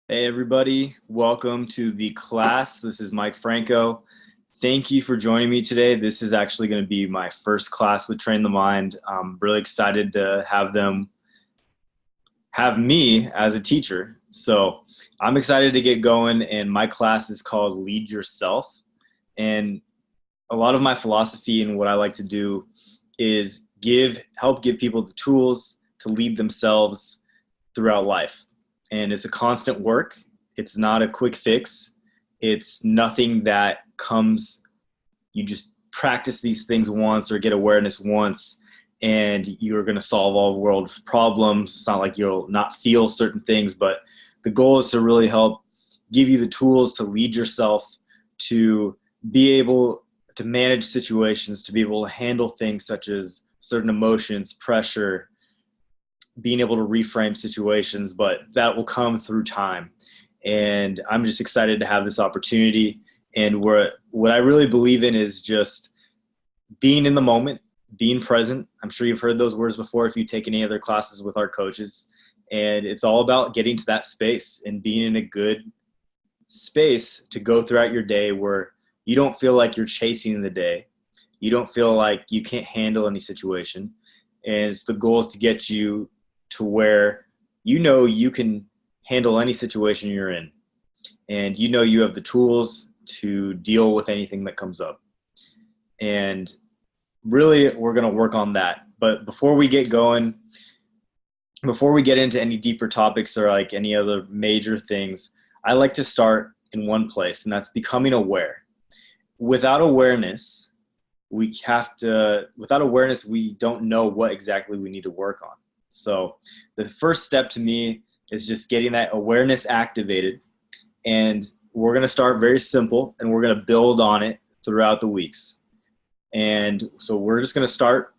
Hey everybody, welcome to the class. This is Mike Franco. Thank you for joining me today. This is actually going to be my first class with Train the Mind. I'm really excited to have them have me as a teacher. So I'm excited to get going, and my class is called Lead Yourself. And a lot of my philosophy and what I like to do is help give people the tools to lead themselves throughout life. And it's a constant work. It's not a quick fix. It's nothing that comes, you just practice these things once or get awareness once and you're going to solve all world problems. It's not like you'll not feel certain things, but the goal is to really help give you the tools to lead yourself, to be able to manage situations, to be able to handle things such as certain emotions, pressure, being able to reframe situations, but that will come through time. And I'm just excited to have this opportunity. And what I really believe in is just being in the moment, being present. I'm sure you've heard those words before if you take any other classes with our coaches. And it's all about getting to that space and being in a good space to go throughout your day where you don't feel like you're chasing the day. You don't feel like you can't handle any situation. And the goal is to get you to where you know you can handle any situation you're in, and you know you have the tools to deal with anything that comes up. And really, we're going to work on that. But before we get going, before we get into any deeper topics or like any other major things, I like to start in one place, and that's becoming aware. Without awareness, we don't know what exactly we need to work on. So the first step to me is just getting that awareness activated. And we're going to start very simple, and we're going to build on it throughout the weeks. And so we're just going to start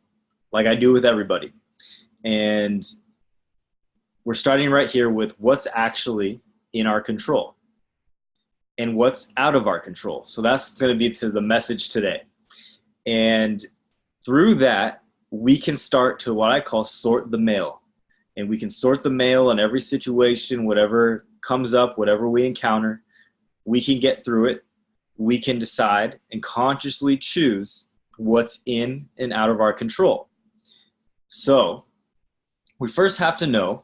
like I do with everybody. And we're starting right here with what's actually in our control and what's out of our control. So that's going to be to the message today. And through that, we can start to what I call sort the mail. And we can sort the mail in every situation, whatever comes up, whatever we encounter, we can get through it. We can decide and consciously choose what's in and out of our control. So we first have to know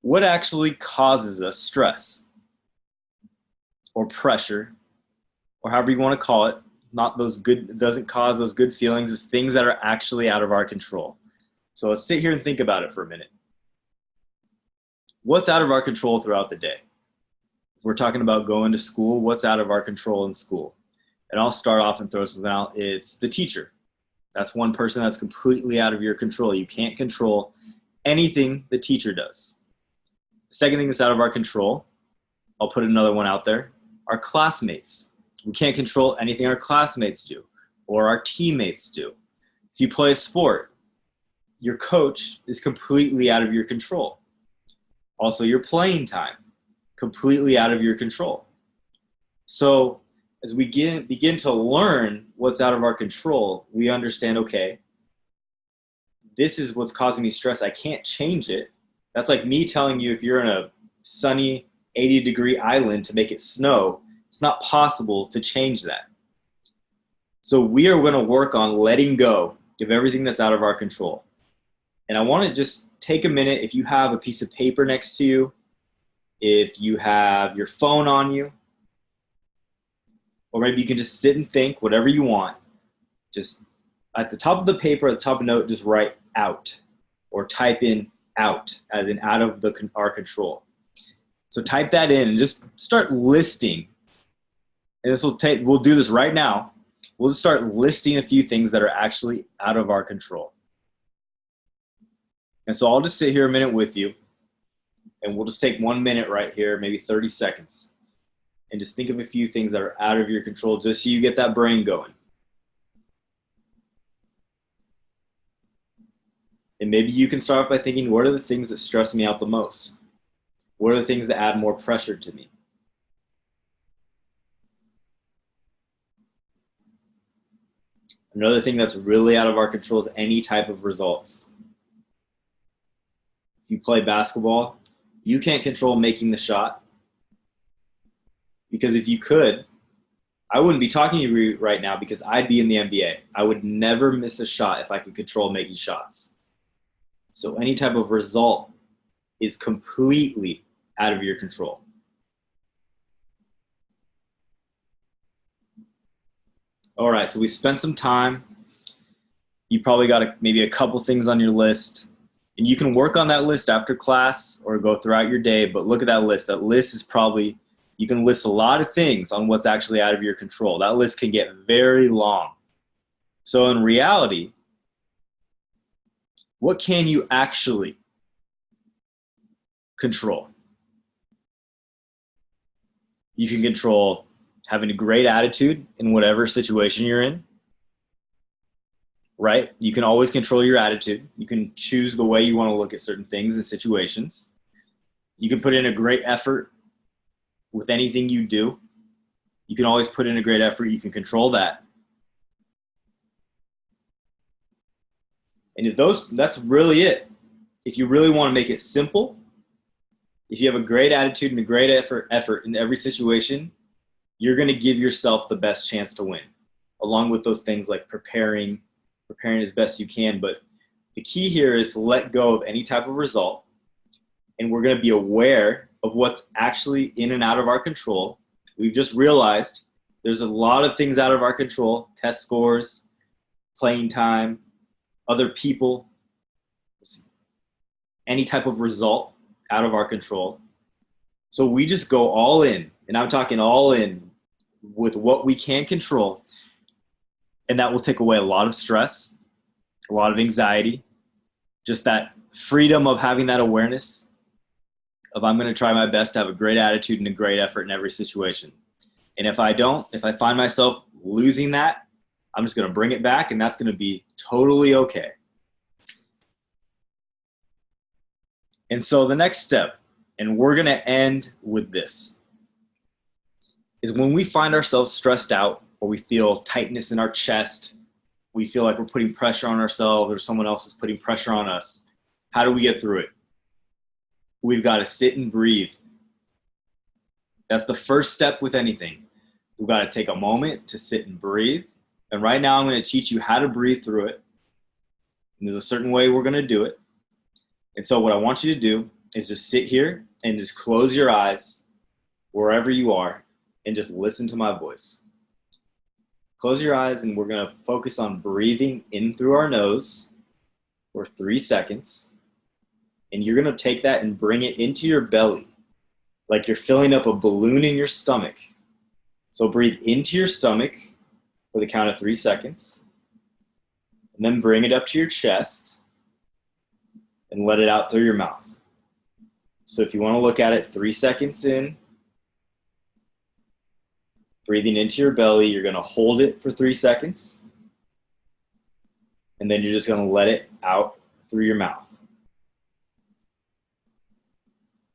what actually causes us stress or pressure, or however you want to call it. Not those good, doesn't cause those good feelings, is things that are actually out of our control. So let's sit here and think about it for a minute. What's out of our control throughout the day? If we're talking about going to school, what's out of our control in school? And I'll start off and throw something out. It's the teacher. That's one person that's completely out of your control. You can't control anything the teacher does. The second thing that's out of our control, I'll put another one out there, our classmates. We can't control anything our classmates do or our teammates do. If you play a sport, your coach is completely out of your control. Also, your playing time, completely out of your control. So as we begin to learn what's out of our control, we understand, okay, this is what's causing me stress. I can't change it. That's like me telling you if you're in a sunny 80-degree island to make it snow, it's not possible to change that. So we are going to work on letting go of everything that's out of our control. And I want to just take a minute. If you have a piece of paper next to you, if you have your phone on you, or maybe you can just sit and think whatever you want. Just at the top of the paper, at the top of the note, just write out or type in out as in out of our control. So type that in and just start listing. And we'll do this right now. We'll just start listing a few things that are actually out of our control. And so I'll just sit here a minute with you, and we'll just take 1 minute right here, maybe 30 seconds, and just think of a few things that are out of your control just so you get that brain going. And maybe you can start off by thinking, what are the things that stress me out the most? What are the things that add more pressure to me? Another thing that's really out of our control is any type of results. If you play basketball, You can't control making the shot, because if you could, I wouldn't be talking to you right now, because I'd be in the NBA. I would never miss a shot if I could control making shots. So any type of result is completely out of your control. All right, so we spent some time. You probably got maybe a couple things on your list, and you can work on that list after class or go throughout your day, but look at that list. That list is probably, you can list a lot of things on what's actually out of your control. That list can get very long. So in reality, what can you actually control? You can control having a great attitude in whatever situation you're in, right? You can always control your attitude. You can choose the way you want to look at certain things and situations. You can put in a great effort with anything you do. You can always put in a great effort. You can control that. And that's really it. If you really want to make it simple, if you have a great attitude and a great effort in every situation, you're going to give yourself the best chance to win, along with those things like preparing as best you can. But the key here is to let go of any type of result, and we're going to be aware of what's actually in and out of our control. We've just realized there's a lot of things out of our control: test scores, playing time, other people, any type of result out of our control. So we just go all in, and I'm talking all in with what we can control, and that will take away a lot of stress, a lot of anxiety, just that freedom of having that awareness of, I'm going to try my best to have a great attitude and a great effort in every situation. And if I find myself losing that, I'm just going to bring it back, and that's going to be totally okay. And so the next step, and we're going to end with this, is when we find ourselves stressed out, or we feel tightness in our chest, we feel like we're putting pressure on ourselves or someone else is putting pressure on us, how do we get through it? We've got to sit and breathe. That's the first step with anything. We've got to take a moment to sit and breathe. And right now I'm going to teach you how to breathe through it. And there's a certain way we're going to do it. And so what I want you to do is just sit here and just close your eyes wherever you are and just listen to my voice. Close your eyes, and we're going to focus on breathing in through our nose for 3 seconds. And you're going to take that and bring it into your belly, like you're filling up a balloon in your stomach. So breathe into your stomach for the count of 3 seconds, and then bring it up to your chest and let it out through your mouth. So if you want to look at it, 3 seconds in, breathing into your belly, you're going to hold it for 3 seconds, and then you're just going to let it out through your mouth.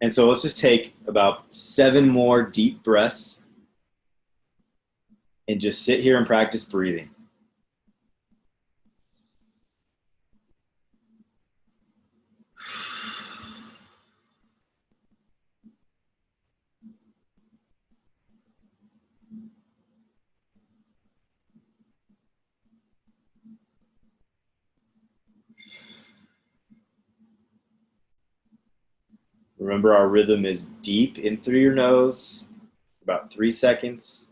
And so let's just take about 7 more deep breaths and just sit here and practice breathing. Remember, our rhythm is deep in through your nose, about 3 seconds.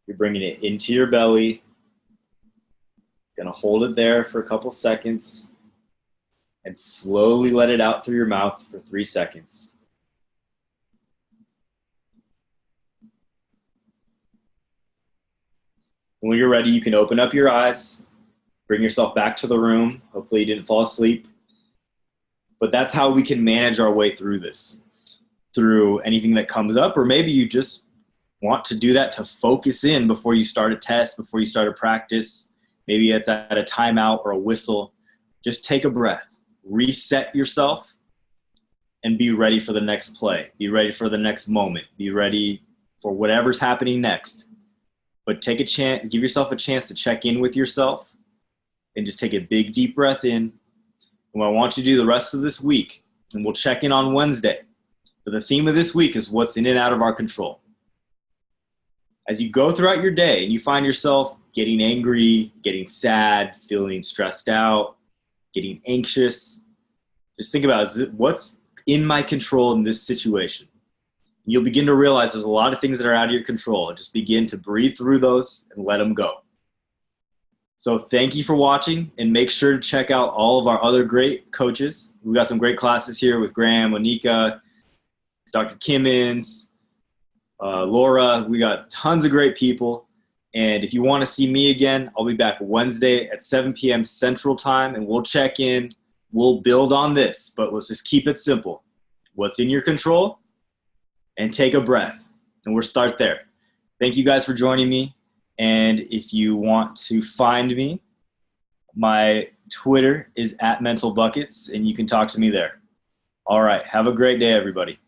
You're bringing it into your belly. Gonna hold it there for a couple seconds and slowly let it out through your mouth for 3 seconds. When you're ready, you can open up your eyes, bring yourself back to the room. Hopefully you didn't fall asleep. But that's how we can manage our way through this, through anything that comes up, or maybe you just want to do that to focus in before you start a test, before you start a practice. Maybe it's at a timeout or a whistle. Just take a breath, reset yourself, and be ready for the next play. Be ready for the next moment. Be ready for whatever's happening next. But take a chance, give yourself a chance to check in with yourself, and just take a big, deep breath in. And what I want you to do the rest of this week and we'll check in on Wednesday. But the theme of this week is what's in and out of our control. As you go throughout your day and you find yourself getting angry, getting sad, feeling stressed out, getting anxious, just think about what's in my control in this situation. You'll begin to realize there's a lot of things that are out of your control. Just begin to breathe through those and let them go. So thank you for watching, and make sure to check out all of our other great coaches. We've got some great classes here with Graham, Monica, Dr. Kimmins, Laura. We got tons of great people. And if you want to see me again, I'll be back Wednesday at 7 p.m. Central Time, and we'll check in. We'll build on this, but let's just keep it simple. What's in your control? And take a breath, and we'll start there. Thank you guys for joining me. And if you want to find me, my Twitter is @mentalbuckets, and you can talk to me there. All right. Have a great day, everybody.